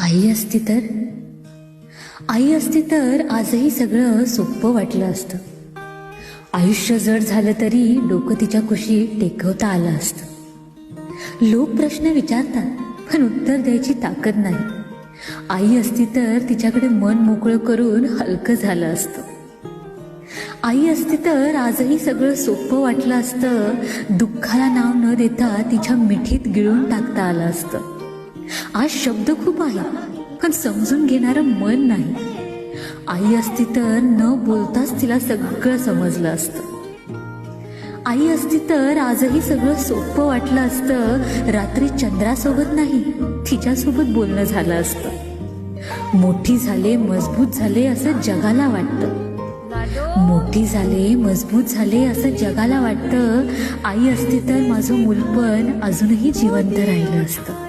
आई असती तर आई असती तर आजही सगळं सोपं वाटलं असतं. आयुष्य जड झालं तरी डोकं तिच्या कुशीत टेकवता आलं असतं. लोक प्रश्न विचारतात पण उत्तर द्यायची ताकद नाही. आई असती तर तिच्याकडे मन मोकळं करून हलकं झालं असतं. आई असती तर आजही सगळं सोपं वाटलं असतं. दुःखाला नाव न देता तिच्या मिठीत गिळून टाकता आलं असतं. आज शब्द खूप आहेत पण समजून घेणारं मन नाही. आई असती तर न बोलताच तिला सगळं समजलं असतं. आई असती तर आजही सगळं सोपं वाटलं असतं. रात्री चंद्रासोबत नाही तिच्यासोबत बोलणं झालं असतं. मोठी झाले मजबूत झाले असं जगाला वाटतं. मोठी झाले मजबूत झाले असं जगाला वाटतं. आई असती तर माझं मूलपण अजूनही जिवंत राहिलं असतं.